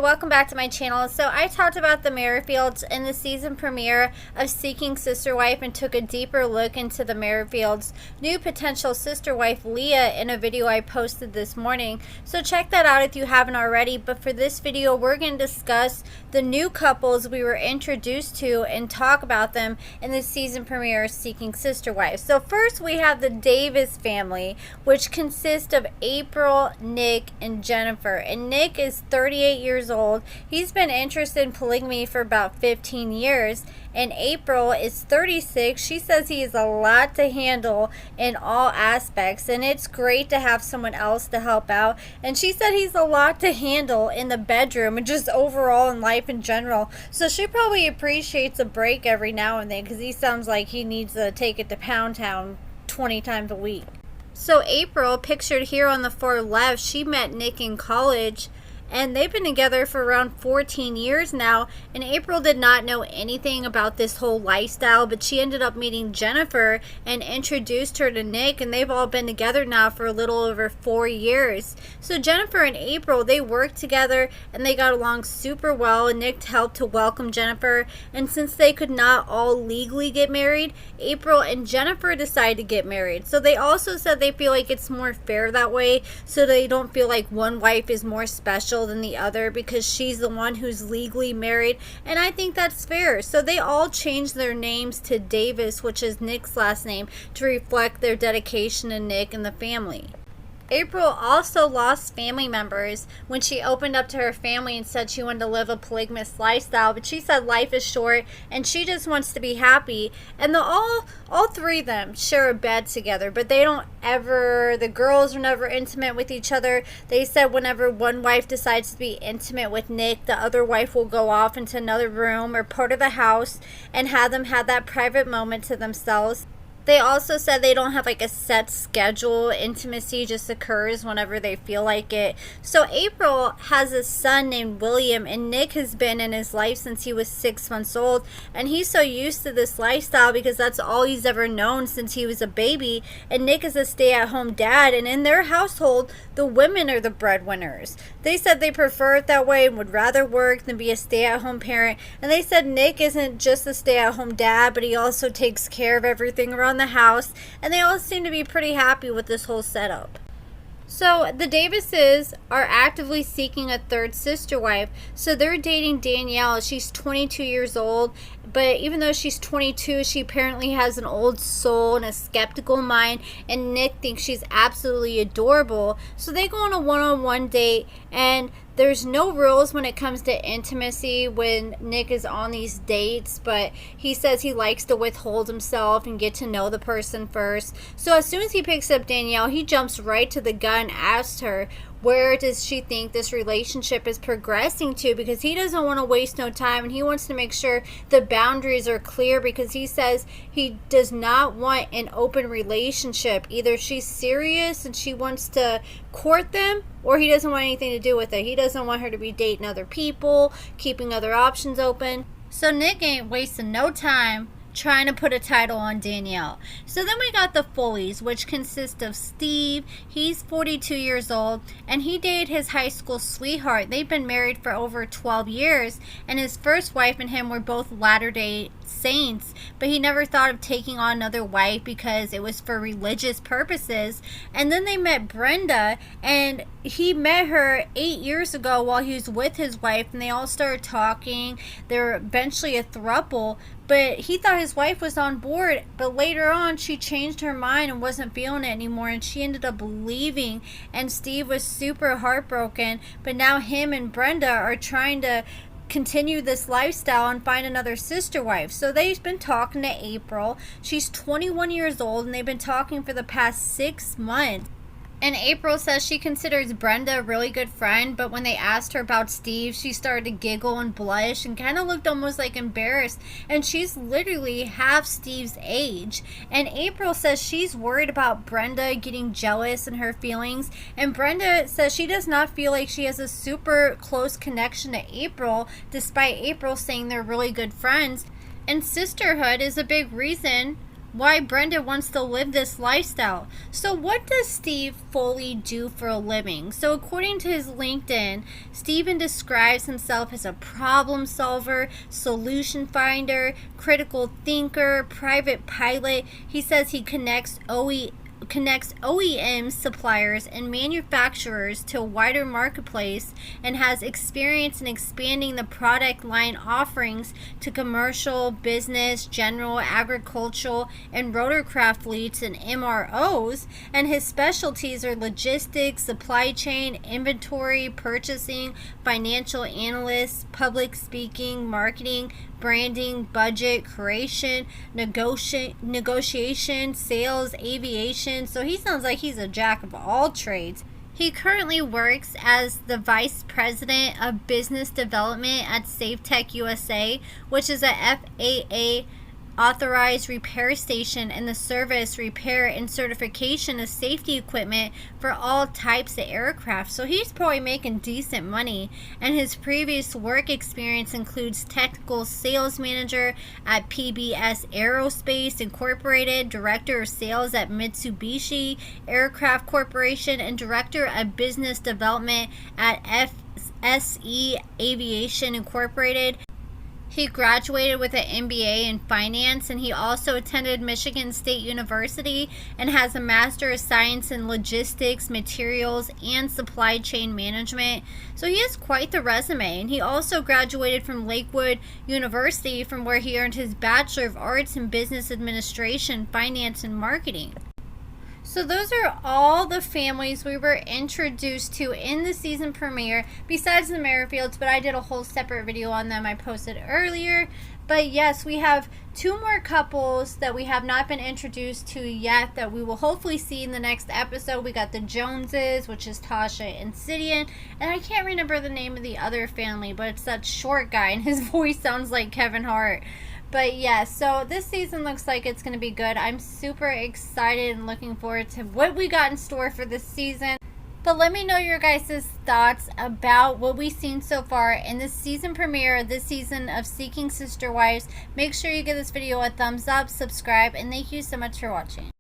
welcome back to my channel. So I talked about the Merrifields in the season premiere of Seeking Sister Wife and took a deeper look into the Merrifields' new potential sister wife Leah in a video I posted this morning. So check that out if you haven't already. But for this video, we're going to discuss the new couples we were introduced to and talk about them in the season premiere of Seeking Sister Wife. So first we have the Davis family, which consists of April, Nick, and Jennifer. And Nick is 38 years old. He's been interested in polygamy for about 15 years. And April is 36. She says he is a lot to handle in all aspects, and it's great to have someone else to help out. And she said he's a lot to handle in the bedroom and just overall in life in general. So she probably appreciates a break every now and then, because he sounds like he needs to take it to Pound Town 20 times a week. So April, pictured here on the far left, she met Nick in college, and they've been together for around 14 years now. And April did not know anything about this whole lifestyle, but she ended up meeting Jennifer and introduced her to Nick, and they've all been together now for a little over 4 years. So Jennifer and April, they worked together and they got along super well, and Nick helped to welcome Jennifer. And since they could not all legally get married, April and Jennifer decided to get married. So they also said they feel like it's more fair that way, so they don't feel like one wife is more special than the other because she's the one who's legally married. And I think that's fair. So they all changed their names to Davis, which is Nick's last name, to reflect their dedication to Nick and the family. April also lost family members when she opened up to her family and said she wanted to live a polygamous lifestyle, but she said life is short and she just wants to be happy. And all three of them share a bed together, but they don't ever, the girls are never intimate with each other. They said whenever one wife decides to be intimate with Nick, the other wife will go off into another room or part of the house and have them have that private moment to themselves. They also said they don't have like a set schedule. Intimacy just occurs whenever they feel like it. So April has a son named William, and Nick has been in his life since he was 6 months old. And he's so used to this lifestyle because that's all he's ever known since he was a baby. And Nick is a stay-at-home dad, and in their household, the women are the breadwinners. They said they prefer it that way and would rather work than be a stay-at-home parent. And they said Nick isn't just a stay-at-home dad, but he also takes care of everything around the house, and they all seem to be pretty happy with this whole setup. So the Davises are actively seeking a third sister wife. So they're dating Danielle. She's 22 years old, but even though she's 22, she apparently has an old soul and a skeptical mind, and Nick thinks she's absolutely adorable. So they go on a one-on-one date, and there's no rules when it comes to intimacy when Nick is on these dates, but he says he likes to withhold himself and get to know the person first. So as soon as he picks up Danielle, he jumps right to the gun and asks her, where does she think this relationship is progressing to? Because he doesn't want to waste no time, and he wants to make sure the boundaries are clear, because he says he does not want an open relationship. Either she's serious and she wants to court them, or he doesn't want anything to do with it. He doesn't want her to be dating other people, keeping other options open. So Nick ain't wasting no time trying to put a title on Danielle. So then we got the Foley's, which consist of Steve. He's 42 years old, and he dated his high school sweetheart. They've been married for over 12 years, and his first wife and him were both Latter-day Saints, but he never thought of taking on another wife because it was for religious purposes. And then they met Brenda, and he met her 8 years ago while he was with his wife, and they all started talking. They were eventually a throuple, but he thought his wife was on board, but later on she changed her mind and wasn't feeling it anymore, and she ended up leaving, and Steve was super heartbroken. But now him and Brenda are trying to continue this lifestyle and find another sister wife. So they've been talking to April. She's 21 years old, and they've been talking for the past 6 months. And April says she considers Brenda a really good friend, but when they asked her about Steve, she started to giggle and blush and kind of looked almost like embarrassed. And she's literally half Steve's age. And April says she's worried about Brenda getting jealous in her feelings. And Brenda says she does not feel like she has a super close connection to April, despite April saying they're really good friends. And sisterhood is a big reason why Brenda wants to live this lifestyle. So what does Steve Foley do for a living? So according to his LinkedIn, Steven describes himself as a problem solver, solution finder, critical thinker, private pilot. He says he connects OEM suppliers and manufacturers to a wider marketplace and has experience in expanding the product line offerings to commercial, business, general, agricultural, and rotorcraft fleets and MROs. And his specialties are logistics, supply chain, inventory, purchasing, financial analysts, public speaking, marketing, branding, budget creation, negotiation, sales, aviation. So he sounds like he's a jack of all trades. He currently works as the Vice President of Business Development at SafeTech USA, which is a FAA authorized repair station and the service, repair, and certification of safety equipment for all types of aircraft. So he's probably making decent money. And his previous work experience includes technical sales manager at PBS Aerospace Incorporated, director of sales at Mitsubishi Aircraft Corporation, and director of business development at FSE Aviation Incorporated. He graduated with an MBA in finance, and he also attended Michigan State University and has a Master of Science in Logistics, Materials, and Supply Chain Management. So he has quite the resume. And he also graduated from Lakewood University, from where he earned his Bachelor of Arts in Business Administration, Finance, and Marketing. So those are all the families we were introduced to in the season premiere, besides the Merrifields, but I did a whole separate video on them I posted earlier. But yes, we have two more couples that we have not been introduced to yet that we will hopefully see in the next episode. We got the Joneses, which is Tasha and Sidian, and I can't remember the name of the other family, but it's that short guy, and his voice sounds like Kevin Hart. But yeah, so this season looks like it's going to be good. I'm super excited and looking forward to what we got in store for this season. But let me know your guys' thoughts about what we've seen so far in this season premiere of this season of Seeking Sister Wives. Make sure you give this video a thumbs up, subscribe, and thank you so much for watching.